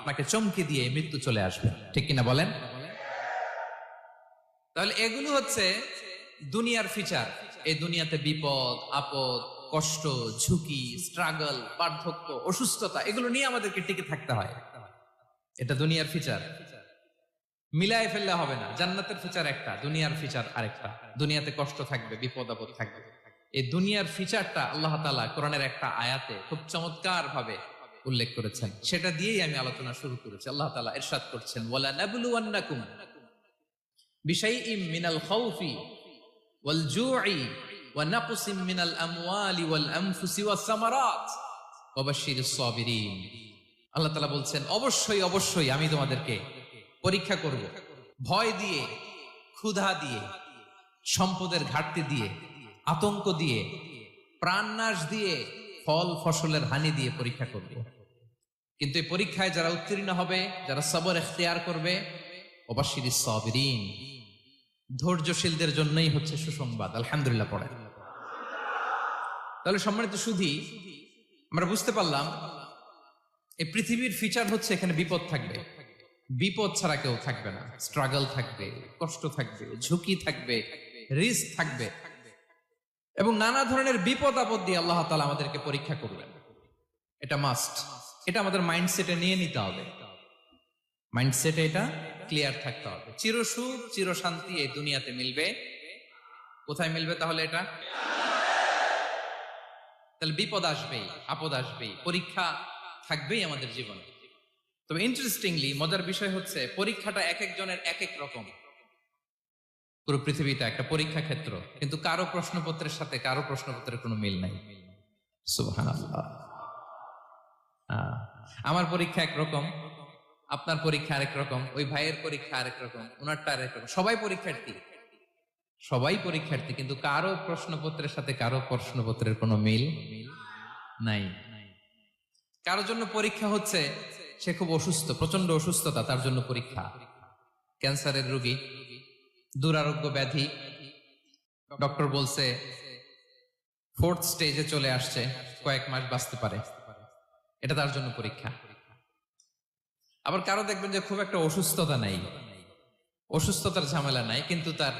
আপনাকে চমকে দিয়ে মৃত্যু চলে আসবে, ঠিক কিনা বলেন? তাহলে এগুলো হচ্ছে দুনিয়ার ফিচার। এই দুনিয়াতে বিপদ আপদ, কষ্ট, ঝুঁকি, স্ট্রাগল, বার্ধক্য, অসুস্থতা, এগুলো নিয়ে আমাদেরকে টিকে থাকতে হয়। এটা দুনিয়ার ফিচার, মিলায় ফেললে হবে না। জান্নাতের ফিচার একটা, দুনিয়ার ফিচার আরেকটা। দুনিয়াতে কষ্ট থাকবে, বিপদ আপদ থাকবে। এই দুনিয়ার ফিচারটা আল্লাহ তাআলা কোরআনের একটা আয়াতে খুব চমৎকার ভাবে উল্লেখ করেছেন। সেটা দিয়েই আমি আলোচনা শুরু করেছি। আল্লাহ তাআলা ইরশাদ করছেন, ওয়ালা নাবলুওয়ান্নাকুম বিশাইইম মিনাল খাউফি ওয়াল জুই ওয়া নাকসিম মিনাল আমওয়ালি ওয়াল আনফুসি ওয়াস সামারাত ওয়া বাশশিরিস সাবিরিন। আল্লাহ তাআলা বলছেন, অবশ্যই অবশ্যই আমি তোমাদেরকে পরীক্ষা করব, ভয় দিয়ে, ক্ষুধা দিয়ে, সম্পদের ঘাটতি দিয়ে, আতঙ্ক দিয়ে, প্রাণনাশ দিয়ে, ফল ফসলের হানি দিয়ে পরীক্ষা করব। কিন্তু এই পরীক্ষায় যারা উত্তীর্ণ হবে, যারা সবর ইখতিয়ার করবে, ওয়াবাশশিরিস সাবিরিন, ধৈর্যশীলদের জন্যই হচ্ছে সুসংবাদ। আলহামদুলিল্লাহ পড়ে। তাহলে সম্মানিত সুধী, আমরা বুঝতে পারলাম এই পৃথিবীর ফিচার হচ্ছে এখানে বিপদ থাকবে, বিপদ ছাড়া কেউ থাকবে না। স্ট্রাগল থাকবে, কষ্ট থাকবে, ঝুঁকি থাকবে, রিস্ক থাকবে, এবং নানা ধরনের বিপদ আপদ দিয়ে আল্লাহ তাআলা আমাদেরকে পরীক্ষা করবেন। এটা মাস্ট, এটা আমাদের মাইন্ডসেটে নিয়ে নিতে হবে। মাইন্ডসেটে এটা ক্লিয়ার থাকতে হবে। চিরসুখ চিরশান্তি এই দুনিয়াতে মিলবে, কোথায় মিলবে তাহলে? এটা তাহলে বিপদ আসবেই, আপদ আসবেই, পরীক্ষা থাকবেই আমাদের জীবনে। তবে ইন্টারেস্টিংলি মজার বিষয় হচ্ছে পরীক্ষাটা এক একজনের এক এক রকম। পুরো পৃথিবীটা একটা পরীক্ষা ক্ষেত্র, কিন্তু কারো প্রশ্নপত্রের সাথে কারো প্রশ্নপত্রের কোনো মিল নাই। সুবহানাল্লাহ। আমার পরীক্ষা একরকম, আপনার পরীক্ষা আরেক রকম, ওই ভাইয়ের পরীক্ষা আরেক রকম, ওনারটা আরেক রকম। সবাই পরীক্ষার্থী, সবাই পরীক্ষার্থী, কিন্তু কারো প্রশ্নপত্রের সাথে কারো প্রশ্নপত্রের কোনো মিল নাই। কারোর জন্য পরীক্ষা হচ্ছে সে খুব অসুস্থ, প্রচন্ড অসুস্থতা, তার জন্য পরীক্ষা। ক্যান্সারের রোগী, দুরারোগ্য ব্যাধি, ডক্টর বলছে 4th স্টেজে চলে আসছে, কয়েক মাস বাঁচতে পারে, এটা তার জন্য পরীক্ষা। আবার কারো দেখবেন যে খুব একটা অসুস্থতা নাই, অসুস্থতার ঝামেলা নাই, কিন্তু তার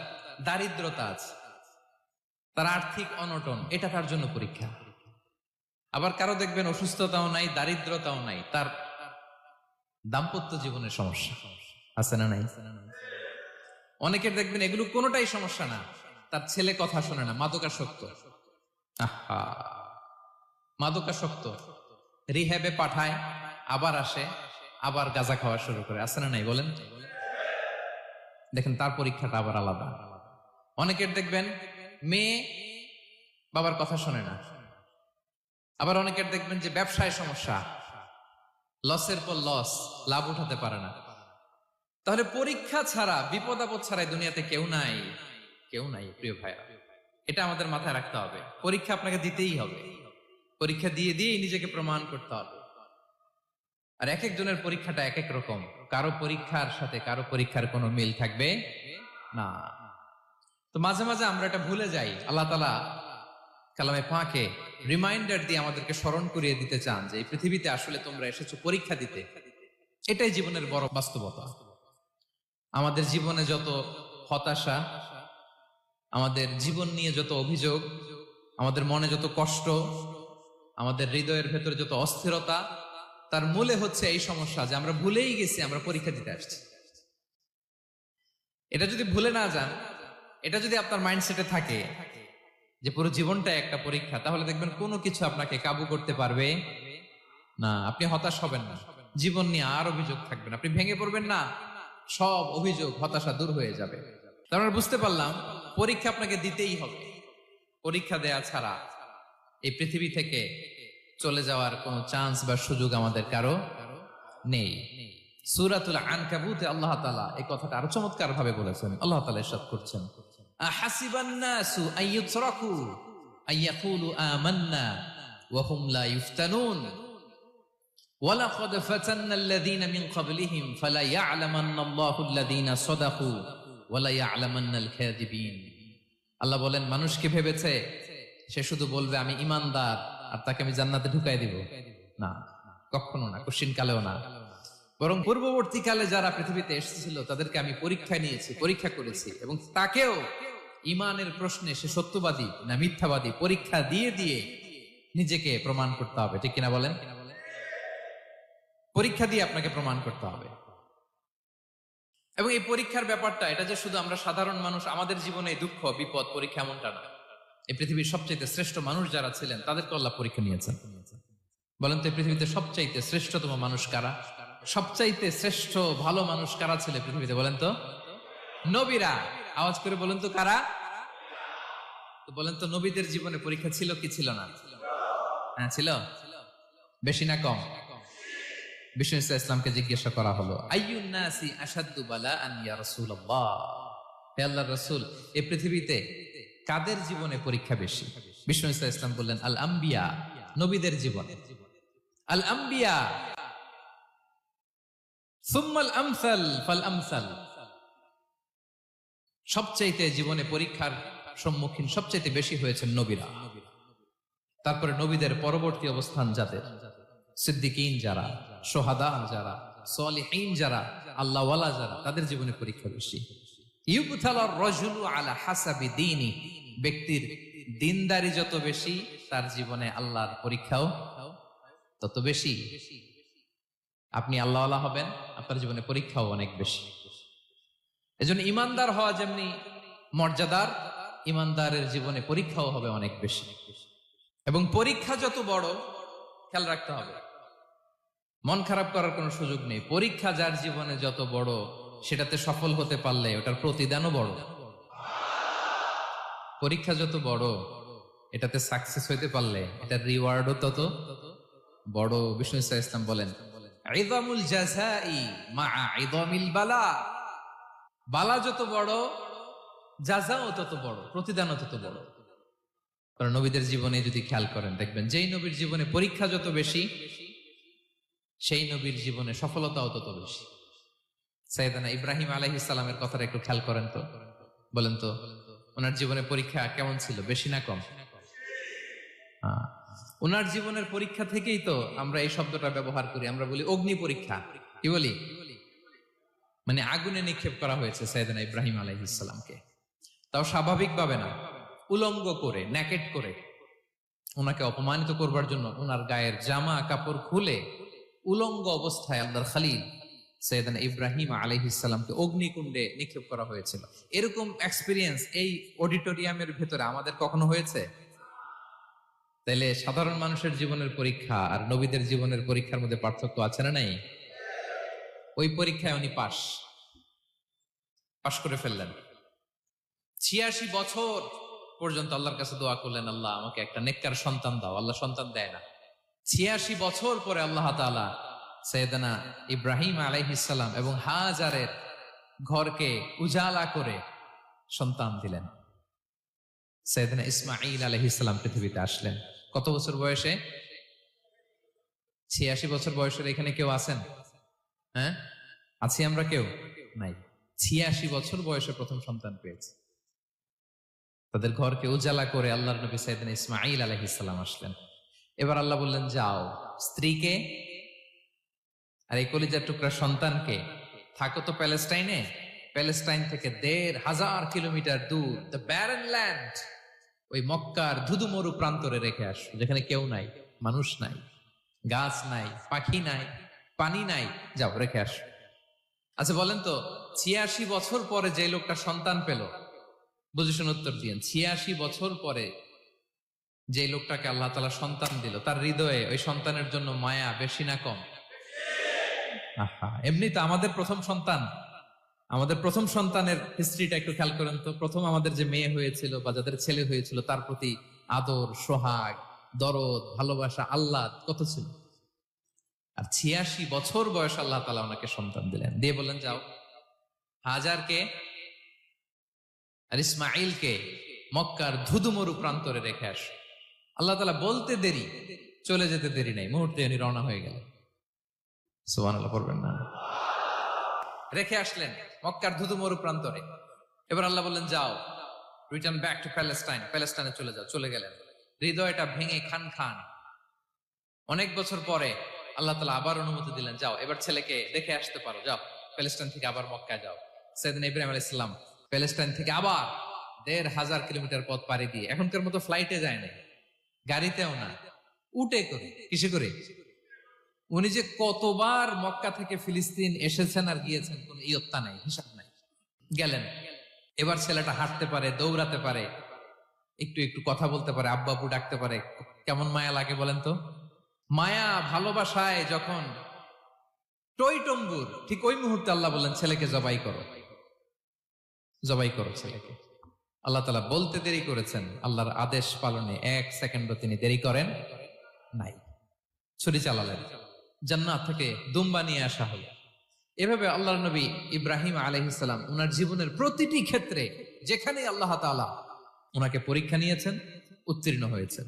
দারিদ্রতা আছে, তার আর্থিক অনটন, এটা তার জন্য পরীক্ষা। আবার কারো দেখবেন অসুস্থতাও নাই, দারিদ্রতাও নাই, তার দাম্পত্য জীবনের সমস্যা আছে না নাই? অনেকের দেখবেন এগুলো কোনোটাই সমস্যা না, তার ছেলে কথা শোনে না, মাদকাসক্ত। আহা, মাদকাসক্ত, রিহ্যাবে পাঠায়, আবার আসে, আবার গাঁজা খাওয়া শুরু করে, আছে না নাই বলেন? দেখেন তার পরীক্ষাটা আবার আলাদা। অনেকের দেখবেন মেয়ে বাবার কথা শোনে না। আবার অনেকের দেখবেন যে ব্যবসায় সমস্যা, লসের পর লস, লাভ উঠাতে পারে না। তাহলে পরীক্ষা ছাড়া, বিপদ আপদ ছাড়া দুনিয়াতে কেউ নাই, কেউ নাই প্রিয় ভাইরা। এটা আমাদের মাথায় রাখতে হবে। পরীক্ষা আপনাকে দিতেই হবে, পরীক্ষা দিয়ে দিয়েই নিজেকে প্রমাণ করতে হবে। আর এক একজনের পরীক্ষাটা এক এক রকম, কারো পরীক্ষার সাথে কারো পরীক্ষার কোনো মিল থাকবে না। তো মাঝে মাঝে আমরা এটা ভুলে যাই। আল্লাহ তাআলা কালামে পাকে রিমাইন্ডার দিয়ে আমাদেরকে স্মরণ করিয়ে দিতে চান যে এই পৃথিবীতে আসলে তোমরা এসেছো পরীক্ষা দিতে। এটাই জীবনের বড় বাস্তবতা। আমাদের জীবনে যত হতাশা, আমাদের জীবন নিয়ে যত অভিযোগ, আমাদের মনে যত কষ্ট, আমাদের হৃদয়ের ভেতরে যত অস্থিরতা, তার মূলে হচ্ছে এই সমস্যা যে আমরা ভুলেই গেছি আমরা পরীক্ষা দিতে আসছি। এটা যদি ভুলে না যান, এটা যদি আপনার মাইন্ডসেটে থাকে যে পুরো জীবনটা একটা পরীক্ষা, তাহলে দেখবেন কোনো কিছু আপনাকে কাবু করতে পারবে না। আপনি হতাশ হবেন না, জীবন নিয়ে আর অভিযোগ থাকবে না, আপনি ভেঙে পড়বেন না, সব অভিযোগ হতাশা দূর হয়ে যাবে। তারপরে বুঝতে পারলাম পরীক্ষা আপনাকে দিতেই হবে। পরীক্ষা দেয়া ছাড়া এই পৃথিবী থেকে চলে যাওয়ার কোনো চান্স বা সুযোগ আমাদের কারো নেই। সূরাতুল আনকাবুতে আল্লাহ তাআলা এই কথাটা আরো চমৎকার ভাবে বলেছেন। আল্লাহ তাআলা ইরশাদ করছেন, আহাসিবান নাসু আইয়ুতরাকু আইয়াকুলু আমান্না ওয়া হুম লা ইফতানুন ওয়ালাকাদ ফাতান্নাল্লাযীনা মিন ক্বাবলিহিম ফালা ইয়া'লামান্নাল্লাহুল্লাযীনা সাদাকু ওয়া লা ইয়া'লামান্নাল কাযিবিন। আল্লাহ বলেন, মানুষ কি ভেবেছে সে শুধু বলবে আমি ঈমানদার আর তাকে আমি জান্নাতে ঢুকাই দিব? না, কখনো না, কোশ্চিন কালেও না। বরং পূর্ববর্তীকালে যারা পৃথিবীতে এসেছিল তাদেরকে আমি পরীক্ষা নিয়েছি, পরীক্ষা করেছি, এবং তাকেও ইমানের প্রশ্নে সে সত্যবাদী না মিথ্যাবাদী পরীক্ষা দিয়ে দিয়ে নিজেকে প্রমাণ করতে হবে। ঠিক কিনা বলেন? পরীক্ষা দিয়ে আপনাকে প্রমাণ করতে হবে। এবং এই পরীক্ষার ব্যাপারটা, এটা যে শুধু আমরা সাধারণ মানুষ আমাদের জীবনে দুঃখ বিপদ পরীক্ষা এমনটা না। এই পৃথিবীর সবচাইতে শ্রেষ্ঠ মানুষ যারা ছিলেন তাদেরকে আল্লাহ পরীক্ষা নিয়েছেন। বলেন তো, এই পৃথিবীতে সবচাইতে শ্রেষ্ঠতম মানুষ কারা? সবচাইতে শ্রেষ্ঠ ভালো মানুষ কারা ছিল পৃথিবীতে? বলেন তো, নবীরা। আওয়াজ করে বলেন তো কারা? তো বলেন তো, নবীদের জীবনে পরীক্ষা ছিল কি ছিল না? হ্যাঁ ছিল। বেশি না কম? বিষ্ণু ইসলামকে জিজ্ঞাসা করা হলো, আইয়ুন নাসি আশাদ্দু বালাআন ইয়া রাসূলুল্লাহ, হে আল্লাহর রাসূল, এই পৃথিবীতে কাদের জীবনে পরীক্ষা বেশি? বিষ্ণু ইসলাম বললেন, আল আম্বিয়া, নবীদের জীবন। আল আম্বিয়া সুম্মাল আমসাল ফাল আমসাল, সবচাইতে জীবনে পরীক্ষার সম্মুখীন সবচাইতে বেশি হয়েছেন নবীরা। তারপরে নবীদের পরবর্তী অবস্থান যাদের, সিদ্দিকিন যারা, সোহাদা যারা, সলিহিন যারা, আল্লাহওয়ালা যারা, তাদের জীবনে পরীক্ষা বেশি। ইউবতালার রাজুলু আলা হাসাবি দীনি, ব্যক্তির দিনদারি যত বেশি তার জীবনে আল্লাহর পরীক্ষাও তত বেশি। আপনি আল্লাহওয়ালা হবেন, আপনার জীবনে পরীক্ষাও অনেক বেশি। এজন্য ইমানদার হওয়া যেমনি মর্যাদার, ইমানদারের জীবনে পরীক্ষাও হবে অনেক বেশি। এবং পরীক্ষা যত বড়, খেয়াল রাখতে হবে, মন খারাপ করার কোনো সুযোগ নেই। পরীক্ষা যার জীবনে যত বড়, সেটাতে সফল হতে পারলে ওটার প্রতিদানও বড়। পরীক্ষা যত বড়, এটাতে সাকসেস হইতে পারলে এটার রিওয়ার্ডও তত বড়। বিষ্ণু ইসলাম বলেন, ইযামুল জাযাই মাআ ইযামিল বালা, বালা যত বড় জাযাও তত বড়, প্রতিদানও তত বড়। কারণ নবীদের জীবনে যদি খেয়াল করেন, দেখবেন যেই নবীর জীবনে পরীক্ষা যত বেশি, সেই নবীর জীবনে সফলতাও তত বেশি। সাইয়েদনা ইব্রাহিম আলাইহিস সালামের কথাটা একটু খেয়াল করেন তো, বলেন তো ওনার জীবনে পরীক্ষা কেমন ছিল? বেশি না কম? ওনার জীবনের পরীক্ষা থেকেই তো আমরা এই শব্দটা ব্যবহার করি, আমরা বলি অগ্নি পরীক্ষা। কি বলি? মানে আগুনে নিক্ষেপ করা হয়েছে সাইয়েদনা ইব্রাহিম আলাইহিস সালামকে। তাও স্বাভাবিকভাবে না, উলঙ্গ করে, নেকেট করে ওনাকে অপমানিত করবার জন্য ওনার গায়ের জামা কাপড় খুলে উলঙ্গ অবস্থায় আল্লাহর খলিল সাইয়েদনা ইব্রাহিম আলাইহিস সালামকে অগ্নিকুণ্ডে নিক্ষেপ করা হয়েছিল। এরকম এক্সপেরিয়েন্স এই অডিটোরিয়ামের ভেতরে আমাদের কখনো হয়েছে? তাইলে সাধারণ মানুষের জীবনের পরীক্ষা আর নবীদের জীবনের পরীক্ষার মধ্যে পার্থক্য আছে না নাই? ওই পরীক্ষায় উনি পাশ করে ফেললেন। 86 বছর পর্যন্ত আল্লাহর কাছে দোয়া করলেন, আল্লাহ আমাকে একটা নেককার সন্তান দাও। আল্লাহ সন্তান দেয় না। 86 বছর পরে আল্লাহ তাআলা সাইয়েদনা ইব্রাহিম আলাইহিস সালাম এবং হাজারের ঘরকে উজালা করে সন্তান দিলেন। সাইয়েদনা ইসমাঈল আলাইহিস সালাম পৃথিবীতে আসলেন কত বছর বয়সে? 86 বছর বয়সের এখানে কেউ আছেন? হ্যাঁ, আছি আমরা? কেউ নাই। 86 বছর বয়সে প্রথম সন্তান পেয়েছে। তাদের ঘরকে উজালা করে আল্লাহর নবী সাইয়েদনা ইসমাঈল আলাইহিস সালাম আসলেন। এবার আল্লাহ বললেন, যাও স্ত্রীকে আর এই কলিজার টুকরা সন্তানকে, থাকো তো প্যালেস্টাইনে, প্যালেস্টাইন থেকে ১,৫০০ কিলোমিটার দূর, দ্য ব্যারেন ল্যান্ড, ওই মক্কার ধুধুমরু প্রান্তরে রেখে আসো, যেখানে কেউ নাই, মানুষ নাই, গাছ নাই, পাখি নাই, পানি নাই, যাও রেখে আসো। আচ্ছা বলেন তো, ৮৬ বছর পরে যে লোকটা সন্তান পেল, বুঝে শুনে উত্তর দিয়েন, ৮৬ বছর পরে যে লোকটাকে আল্লাহ তাআলা সন্তান দিল, তার হৃদয়ে ওই সন্তানের জন্য মায়া বেশি না কম? এমনি তো আমাদের প্রথম সন্তানের হিস্ট্রিটা একটু খেয়াল করেন তো। প্রথম আমাদের যে মেয়ে হয়েছিল বা যাদের ছেলে হয়েছিল, তার প্রতি আদর, সোহাগ, দরদ, ভালোবাসা, আল্লাহ কত ছিল। আর ৮৬ বছর বয়স আল্লাহ তাআলা ওনাকে সন্তান দিলেন, দিয়ে বললেন, যাও হাজারকে আর ইসমাঈলকে মক্কার ধুধুমরু প্রান্তরে রেখে আস। আল্লাহ তাআলা বলতে দেরি, চলে যেতে দেরি নাই, মুহূর্তে উনি রওনা হয়ে গেলেন। সুবহানাল্লাহ পড়বেন না? রেখে আসলেন মক্কার ধুধুমরু প্রান্তরে। এবার আল্লাহ বললেন, যাও রিটার্ন ব্যাক টু প্যালেস্টাইন, প্যালেস্টাইনে চলে যাও। চলে গেলেন। হৃদয়টা ভেঙে খান খান। অনেক বছর পরে আল্লাহ তাআলা আবার অনুমতি দিলেন, যাও এবার ছেলেকে দেখে আসতে পারো, যাও প্যালেস্টাইন থেকে আবার মক্কায় যাও। সাইয়েদনা ইব্রাহিম আলাইহিস সালাম প্যালেস্টাইন থেকে আবার ১,৫০০ কিলোমিটার পথ পাড়ি দিয়ে, এখনকার মতো ফ্লাইটে যায় না, গাড়িতেও না, উটে করে, কিসে করে। উনি যে কতবার মক্কা থেকে ফিলিস্তিন এসেছেন আর গিয়েছেন কোন ইয়ত্তা নাই, হিসাব নাই। গেলেন, এবার ছেলেটা হাঁটতে পারে, দৌড়াতে পারে, একটু একটু কথা বলতে পারে, আব্বা আব্বু ডাকতে পারে। কেমন মায়া লাগে বলেন তো। মায়া ভালোবাসায় যখন টইটম্বুর, ঠিক ওই মুহূর্তে আল্লাহ বললেন ছেলেকে জবাই করো, জবাই করো ছেলেকে। আল্লাহ তাআলা বলতে দেরি করেছেন, আল্লাহর আদেশ পালনে 1 সেকেন্ডও তিনি দেরি করেন নাই। ছুরি চালালেন, জান্নাত থেকে দুম্বা নিয়ে আসা হলো। এভাবে আল্লাহর নবী ইব্রাহিম আলাইহিস সালাম উনার জীবনের প্রতিটি ক্ষেত্রে যেখানে আল্লাহ তাআলা উনাকে পরীক্ষা নিয়েছেন, উত্তীর্ণ হয়েছেন।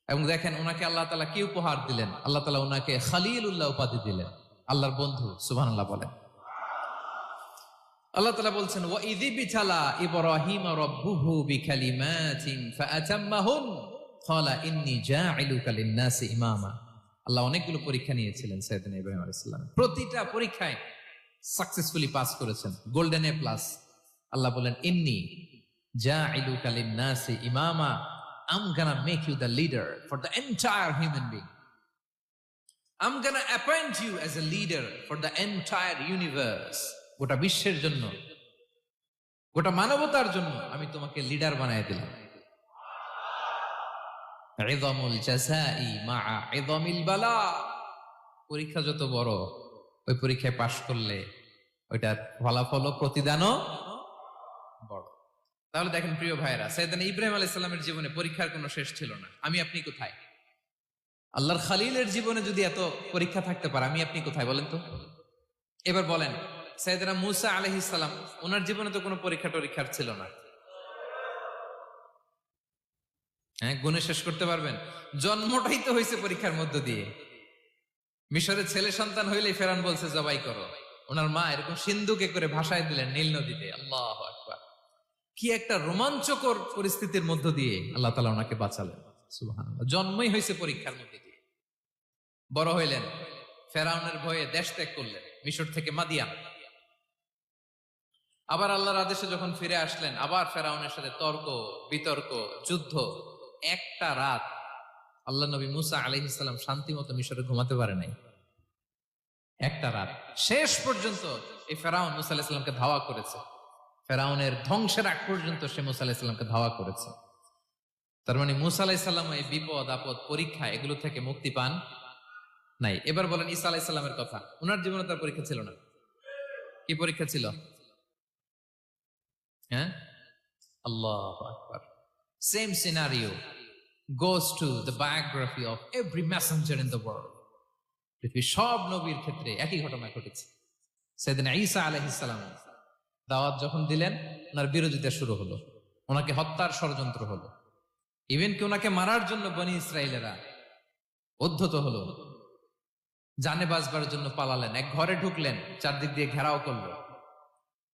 এবং দেখেন উনাকে আল্লাহ তাআলা কি উপহার দিলেন, আল্লাহ তাআলা উনাকে খলিলুল্লাহ উপাধি দিলেন, আল্লাহর বন্ধু। সুবহানাল্লাহ বলেন। আল্লাহ তাআলা বলছেন, ওয়া ইযিবতালা ইব্রাহিম রাব্বুহু বিকালিমাতিন ফাআতাম্মাহুন ক্বালা ইন্নী জাঈলুকা লিন-নাসি ইমামা। আল্লাহ অনেকগুলো পরীক্ষা নিয়েছিলেন সাইয়েদনা ইব্রাহিম আলাইহিস সালাম, প্রতিটা পরীক্ষায় সাকসেসফুলি পাস করেছেন, গোল্ডেন এ প্লাস। আল্লাহ বলেন, ইন্নী জাঈলুকা লিন-নাসি ইমামা, I'm gonna make you the leader for the entire human being. I'm gonna appoint you as a leader for the entire universe. গোটা বিশ্বের জন্য, গোটা মানবতার জন্য আমি তোমাকে লিডার বানায় দিলাম। ইযামুল জাযাই মা'a ইযামিল বালা। পরীক্ষা যত বড়, ওই পরীক্ষায় পাশ করলে ওইটার ফলাফল ও প্রতিদানও বড়। তাহলে দেখেন প্রিয় ভাইরা, সাইয়েদনা ইব্রাহিম আলাইহিস সালামের জীবনে পরীক্ষার কোনো শেষ ছিল না। আমি আপনি কোথায়? আল্লাহর খলিলের জীবনে যদি এত পরীক্ষা থাকতে পারে, আমি আপনি কোথায় বলেন তো। এবার বলেন, সাইয়েদনা মূসা আলাইহিস সালাম, ওনার জীবনে তো কোনো পরীক্ষা টরীক্ষার ছিল না। হ্যাঁ, গুণে শেষ করতে পারবেন? জন্মটাই তো হয়েছে পরীক্ষার মধ্য দিয়ে। মিশরের ছেলে সন্তান হইলেই ফেরাউন বলছে জবাই করো। ওনার মা এরকম সিন্ধুকে করে ভাসায় দিলেন নীল নদীতে। আল্লাহু আকবার। কি একটা রোমাঞ্চকর পরিস্থিতির মধ্য দিয়ে আল্লাহ তাআলা ওনাকে বাঁচালেন। সুবহানাল্লাহ। জন্মই হয়েছে পরীক্ষার মধ্যে দিয়ে। বড় হইলেন, ফেরাউনের ভয়ে দেশ ত্যাগ করলেন, মিশর থেকে মাদিয়ান। আবার আল্লাহর আদেশে যখন ফিরে আসলেন, আবার ফেরাউনের সাথে তর্ক বিতর্ক, যুদ্ধ। একটা রাত আল্লাহ নবী মূসা আলাইহিস সালাম শান্তি মতো মিশরে ঘুমাতে পারে নাই। একটা রাত। শেষ পর্যন্ত এই ফেরাউন মূসা আলাইহিস সালামকে ধাওয়া করেছে। ফেরাউনের ধ্বংসের আগ পর্যন্ত সে মূসা আলাইহিস সালামকে ধাওয়া করেছে। তার মানে মূসা আলাইহিস সালাম এই বিপদ আপদ পরীক্ষা এগুলো থেকে মুক্তি পান নাই। এবার বলেন ঈসা আলাইহিস সালামের কথা। ওনার জীবনে তার পরীক্ষা ছিল না। কি পরীক্ষা ছিল? হ্যাঁ, আল্লাহু আকবার। Same scenario goes to the biography of every messenger in the world. পৃথিবীর সব নবীর ক্ষেত্রে একই ঘটনা ঘটেছে। সাইয়েদনা ঈসা আলাইহিস সালাম দাওয়াত যখন দিলেন, ওনার বিরোধিতা শুরু হলো, ওনাকে হত্যার ষড়যন্ত্র হলো। ইভেন কি ওনাকে মারার জন্য বনি ইসরায়েলেরা উদ্ধত হলো, জানে বাঁচবার জন্য পালালেন। এক ঘরে ঢুকলেন, চারদিক দিয়ে ঘেরাও করলো।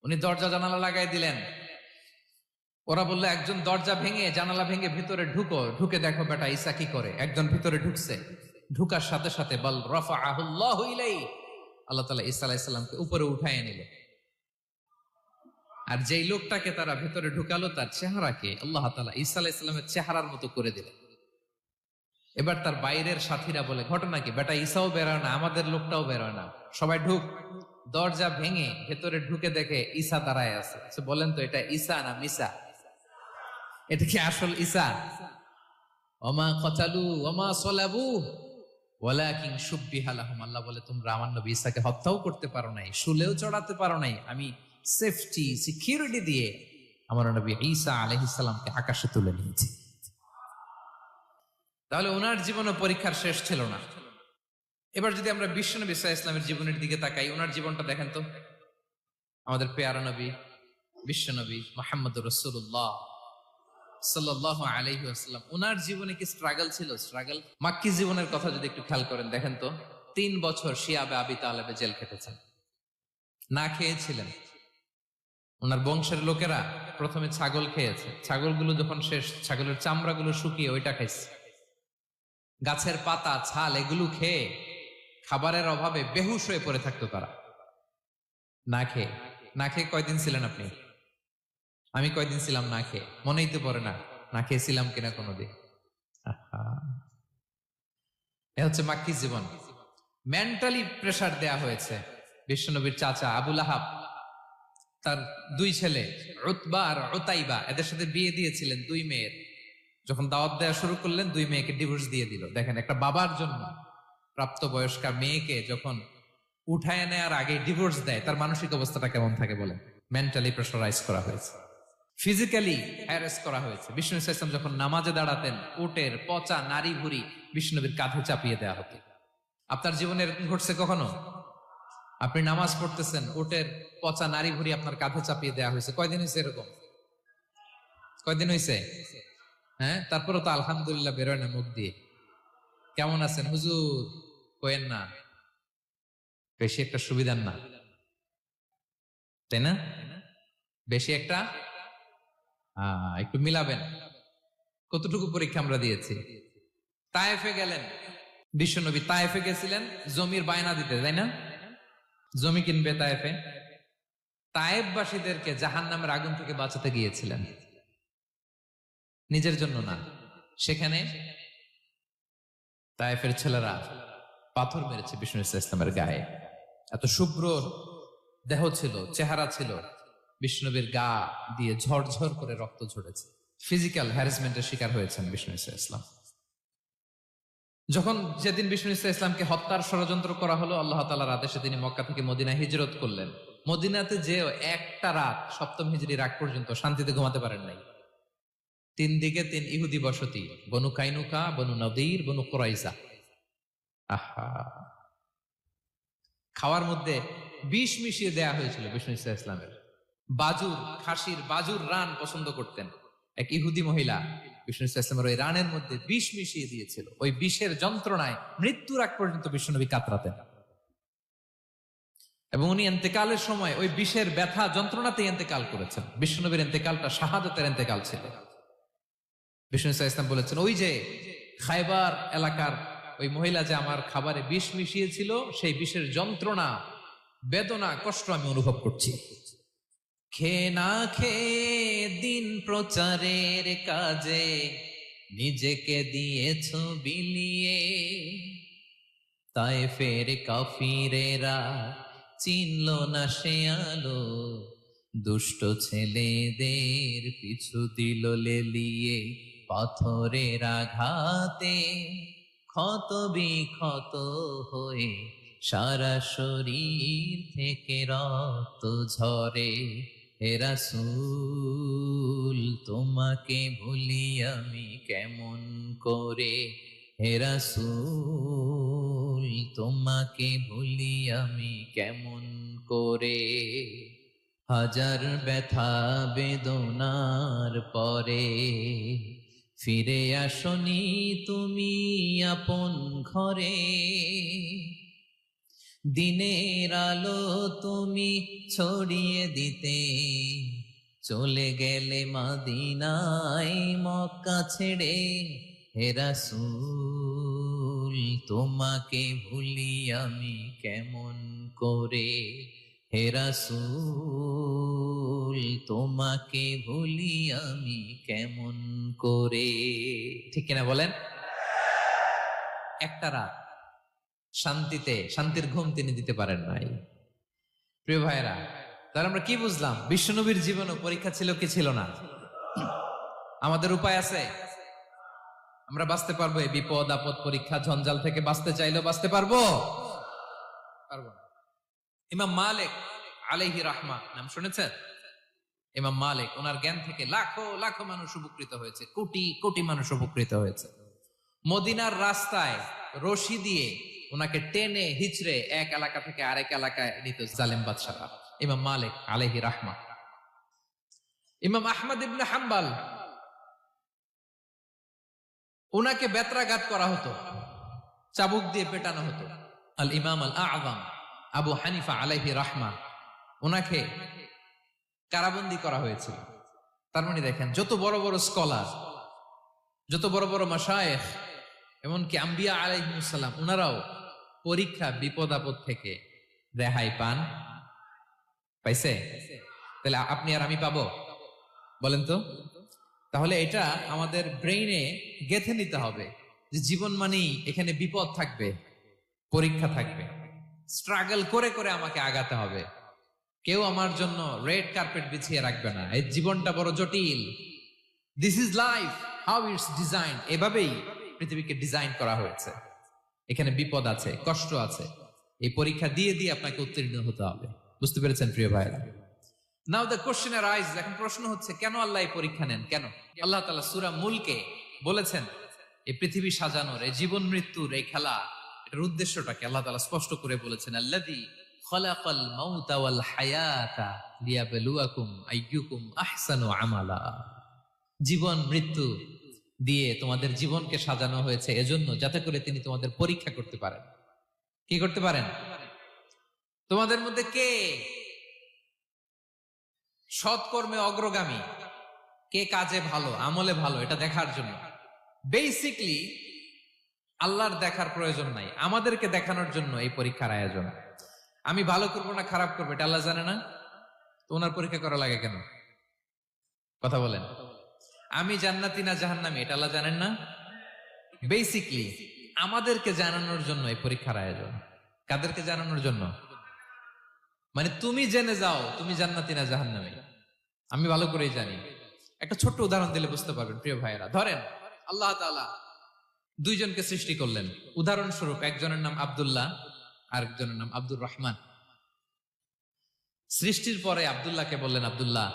উনি দরজা জানালা লাগাই দিলেন। ওরা বললো, একজন দরজা ভেঙে জানালা ভেঙে ভিতরে ঢুকো, ঢুকে দেখো বেটা ঈসা কি করে। একজন ভিতরে ঢুকছে, ঢুকার সাথে সাথে বল রাফাআহুল্লাহু ইলাইহি, আল্লাহ তাআলা ঈসা আলাইহিস সালামকে উপরে উঠায় নিল। আর যেই লোকটাকে তারা ভেতরে ঢুকালো, তার চেহারাকে আল্লাহ তাআলা ঈসা আলাইহিস সালামের চেহারার মতো করে দিলেন। এবার তার বাইরের সাথীরা বলে, ঘটনা কি বেটা, ঈসাও বেরোয় না, আমাদের লোকটাও বেরোয় না, সবাই ঢুক। দরজা ভেঙে ভেতরে ঢুকে দেখে ঈসা দাঁড়ায় আছে। বলেন তো, এটা ঈসা না মিসা? এটা কি আসল ঈসা? ওমা কতালু ওমা সলাবু ওয়ালাকিন শুব্বিহা লাহুম। আল্লাহ বলে, তোমরা আমার নবী ঈসাকে হত্যাও করতে পারো নাই, শুলেও চড়াতে পারো নাই, আমি সেফটি সিকিউরিটি দিয়ে আমার নবী ঈসা আলাইহিস সালামকে আকাশে তুলে নিয়েছি। তাহলে ওনার জীবনে পরীক্ষার শেষ ছিল না। এবার যদি আমরা বিশ্বনবী সাল্লাল্লাহু আলাইহি ওয়াসাল্লামের জীবনের দিকে তাকাই, ওনার জীবনটা দেখেন তো। আমাদের পেয়ারা নবী বিশ্বনবী মুহাম্মদুর রাসূলুল্লাহ সাল্লাল্লাহু আলাইহি ওয়াসাল্লাম, ওনার জীবনে কি স্ট্রাগল ছিল? স্ট্রাগল। মাক্কি জীবনের কথা যদি একটু খেয়াল করেন, দেখেন তো 3 বছর শিয়াবে আবি তালেবে জেল খেটেছেন, না খেয়েছিলেন। ওনার বংশের লোকেরা প্রথমে ছাগল খেয়েছে, ছাগলগুলো যখন শেষ, ছাগলের চামড়াগুলো শুকিয়ে ওইটা খাইছে। গাছের পাতা ছাল এগুলো খেয়ে খাবারের অভাবে বেহুশ হয়ে পড়ে থাকতো তারা। না খেয়ে না খেয়ে কয়দিন ছিলেন আপনি? আমি কয়দিন ছিলাম না খেয়ে? মনেই তো পড়ে না, না খেয়েছিলাম কিনা কোনোদিন। আহা, এ হচ্ছে মাক্কি জীবন। মেন্টালি প্রেসার দেয়া হয়েছে। বিশ্বনবীর চাচা আবুল আহাব তার দুই ছেলে উতবা আর উতাইবা, এদের সাথে বিয়ে দিয়েছিলেন দুই মেয়ের। যখন দাওয়াত দেওয়া শুরু করলেন, দুই মেয়েকে ডিভোর্স দিয়ে দিল। দেখেন, একটা বাবার জন্য প্রাপ্তবয়স্কা মেয়েকে যখন উঠায় নেয়ার আগে ডিভোর্স দেয়, তার মানসিক অবস্থাটা কেমন থাকে বলেন? মেন্টালি প্রেসারাইজ করা হয়েছে, ফিজিক্যালি হ্যারাস করা হয়েছে। বিষ্ণু ইসলাম যখন নামাজে দাঁড়াতেন, উটের পচা নারী ভুড়ি বিষ্ণুনবীর কাঁধে চাপিয়ে দেওয়া হতো। আপনার জীবনে এরকম ঘটছে কখনো? আপনি নামাজ পড়তেছেন, উটের পচা নারী ভুড়ি আপনার কাঁধে চাপিয়ে দেওয়া হয়েছে। কয়দিন হয়েছে এরকম? কয়দিন হয়েছে? হ্যাঁ, তারপরে তো আলহামদুলিল্লাহ বেরোয় না মুখ দিয়ে। কেমন আছেন হুজুর কোয়েন না, বেশি একটা সুবিধার না, তাই না? বেশি একটা একটু মিলাবেন। কতটুকু পরীক্ষা আমরা দিয়েছি। তায়েফে গেলেন বিশ্বনবী, তায়েফে গেছিলেন জমির বায়না দিতে, তাই না? জমি কিনবে তায়েফে। তায়েফবাসীদেরকে জাহান্নামের আগুন থেকে বাঁচাতে গিয়েছিলেন, নিজের জন্য না। সেখানে তায়েফের ছেলেরা পাথর মেরেছে বিষ্ণু ইসলামের গায়ে। এত শুভ্র দেহ ছিল, চেহারা ছিল, বিষ্ণুবীর গা দিয়ে ঝরঝর করে রক্ত ঝরেছে। ফিজিক্যাল হ্যারাসমেন্টের শিকার হয়েছেন বিষ্ণু ইসলাম। যখন যেদিন বিষ্ণু ইসলামকে হত্যার ষড়যন্ত্র করা হলো, আল্লাহ তাআলার আদেশে তিনি মক্কা থেকে মদিনায় হিজরত করলেন। মদিনাতে যে একটা রাত, সপ্তম হিজরির আগ পর্যন্ত শান্তিতে ঘুমাতে পারেন নাই। তিন দিকে তিন ইহুদি বসতি, বনু কাইনুকা, বনু নদীর, বনু কুরাইজা। আহা, খাওয়ার মধ্যে বিষ মিশিয়ে দেয়া হয়েছিল বিষ্ণু ইসলামের। বাজুর, খাসির বাজুর রান পছন্দ করতেন। এক ইহুদি মহিলা বিষ্ণু ইসলামের ওই রানের মধ্যে বিষ মিশিয়ে দিয়েছিল। ওই বিষের যন্ত্রণায় মৃত্যুর আগ পর্যন্ত বিষ্ণুনবী কাতরাতেন, এবং উনি ইন্তেকালের সময় ওই বিষের ব্যথা যন্ত্রণাতে ইন্তেকাল করেছেন। বিষ্ণুনবীর ইন্তেকালটা শাহাদাতের ইন্তেকাল ছিল। বিষ্ণু ইসলাম বলেছেন, ওই যে খায়বার এলাকার ওই মহিলা যে আমার খাবারে বিষ মিশিয়েছিল, সেই বিষের যন্ত্রণা, বেদনা, কষ্ট আমি অনুভব করছি। খেয়ে না খেয়ে দিন প্রচারের কাজে নিজেকে দিয়েছ বিলিয়ে, তায়েফের কাফিরেরা চিনল না সে আলো, দুষ্ট ছেলেদের পিছু দিল লেলিয়ে, পাথরের আঘাতে ক্ষত বিক্ষত হয়ে সারা শরীর থেকে রক্ত ঝরে। হে রাসূল তোমাকে ভুলি আমি কেমন করে, হে রাসূল তোমাকে ভুলি আমি কেমন করে। হাজার ব্যথা বেদনার পরে ফিরে আসনি তুমি আপন ঘরে, দিনের আলো তুমি ছড়িয়ে দিতে চলে গেলে মদিনায় মক্কা ছেড়ে। হে রাসূল তোমাকে ভুলি আমি কেমন করে, হে রাসূল তোমাকে ভুলি আমি কেমন করে। ঠিক কিনা বলেন? একটা রাত শান্তিতে, শান্তির ঘুম তিনি দিতে পারেন নাই। প্রিয় ভাইরা, তাহলে আমরা কি বুঝলাম? বিশ্বনবীর জীবনও পরীক্ষা ছিল কি ছিল না? আমাদের উপায় আছে? আমরা বাঁচতে পারবো এই বিপদ আপদ পরীক্ষা ঝঞ্ঝাল থেকে? বাঁচতে চাইলেও বাঁচতে পারবো? পারবো না। ইমাম মালিক আলাইহি রাহমা নাম শুনেছেন? ইমাম মালিক, ওনার জ্ঞান থেকে লাখো লাখো মানুষ উপকৃত হয়েছে, কোটি কোটি মানুষ উপকৃত হয়েছে। মদিনার রাস্তায় রশি দিয়ে ওনাকে টেনে হিচড়ে এক এলাকা থেকে আরেক এলাকায় নিত জালেম বাদশারা। ইমাম মালিক আলাইহি রাহমা। ইমাম আহমদ ইবনে হাম্বল, ওনাকে বেত্রাঘাত করা হতো, চাবুক দিয়ে পেটানো হতো। আল ইমাম আল আযম আবু হানিফা আলাইহি রাহমা, ওনাকে কারাবন্দী করা হয়েছিল। তার মানে দেখেন, যত বড় বড় স্কলার, যত বড় বড় মাশায়েখ, এমনকি আম্বিয়া আলাইহিমুস সালাম, ওনারাও পরীক্ষা বিপদ আপদ থেকে রেহাই পান? পাইছে? তাহলে আপনি আর আমি পাবো? বলেন তো। তাহলে এটা আমাদের ব্রেইনে গেঁথে নিতে হবে যে জীবন মানেই এখানে বিপদ থাকবে, পরীক্ষা থাকবে, স্ট্রাগল করে করে আমাকে আগাতে হবে। কেউ আমার জন্য রেড কার্পেট বিছিয়ে রাখবে না। এই জীবনটা বড় জটিল। This is life, how it's design. এভাবেই পৃথিবীকে ডিজাইন করা হয়েছে। এখানে বিপদ আছে, কষ্ট আছে। এই পরীক্ষা দিয়ে দিয়ে আপনাকে উত্তীর্ণ হতে হবে। বুঝতে পেরেছেন প্রিয় ভাইরা? নাও দ্য কোশ্চেন আরাইজ, এখন প্রশ্ন হচ্ছে কেন আল্লাহ এই পরীক্ষা নেন? কেন? আল্লাহ তাআলা সূরা মুলকে বলেছেন এই পৃথিবী সাজানোর, এই জীবন মৃত্যুর এই খেলা, এটার উদ্দেশ্যটাকে আল্লাহ তাআলা স্পষ্ট করে বলেছেন, আল্লাযী খালাকাল মাউতা ওয়াল হায়াতা লিয়াবলুয়াকুম আইয়ুকুম আহসানু আমালা। জীবন মৃত্যু দিয়ে তোমাদের জীবনকে সাজানো হয়েছে এজন্য, যাতে করে তিনি তোমাদের পরীক্ষা করতে পারেন। কি করতে পারেন? তোমাদের মধ্যে কে সৎকর্মে অগ্রগামী, কে কাজে ভালো, আমলে ভালো, এটা দেখার জন্য। বেসিকলি আল্লাহর দেখার প্রয়োজন নাই, আমাদেরকে দেখানোর জন্য এই পরীক্ষার আয়োজন। আমি ভালো করবো না খারাপ করবো এটা আল্লাহ জানে না? তো ওনার পরীক্ষা করা লাগে কেন? কথা বলেন। আমি জান্নাতি না জাহান্নামী এটা আল্লাহ জানেন না? বেসিকলি আমাদেরকে জানানোর জন্য এই পরীক্ষার আয়োজন। কাদেরকে জানানোর জন্য? মানে তুমি জেনে যাও তুমি জান্নাতি না জাহান্নামী। আমি ভালো করেই জানি। একটা ছোট্ট উদাহরণ দিলে বুঝতে পারবেন প্রিয় ভাইয়েরা। ধরেন আল্লাহ তাআলা দুইজনকে সৃষ্টি করলেন। উদাহরণস্বরূপ একজনের নাম আব্দুল্লাহ, আরেকজনের নাম আব্দুর রহমান। সৃষ্টির পরে আব্দুল্লাহকে বললেন, আব্দুল্লাহ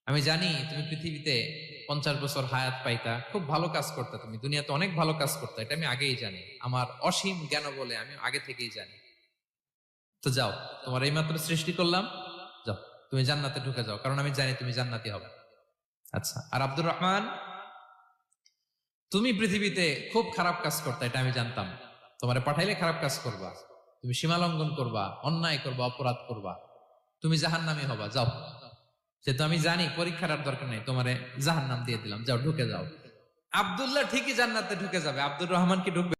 আমি জানি তুমি পৃথিবীতে 50 বছর হায়াত পাইতা, খুব ভালো কাজ করতে, তুমি দুনিয়াতে অনেক ভালো কাজ করতে, এটা আমি আগেই জানি। আমার অসীম জ্ঞান বলে আমি আগে থেকেই জানি। তো যাও, তোমার এইমাত্র সৃষ্টি করলাম, যাও তুমি জান্নাতে ঢুকে যাও, কারণ আমি জানি তুমি জান্নাতি হবে। আচ্ছা, আর আব্দুর রহমান তুমি পৃথিবীতে খুব খারাপ কাজ করতে, এটা আমি জানতাম। তোমারে পাঠাইলে খারাপ কাজ করবা, তুমি সীমা লঙ্ঘন করবা, অন্যায় করবা, অপরাধ করবা, তুমি জাহান্নামী হবা। যাও, যেহেতু আমি জানি পরীক্ষার আর দরকার নেই, তোমারে জাহান্নাম দিয়ে দিলাম, যাও ঢুকে যাও। আব্দুল্লাহ ঠিকই জান্নাতে ঢুকে যাবে, আব্দুর রহমান কি ঢুকবে?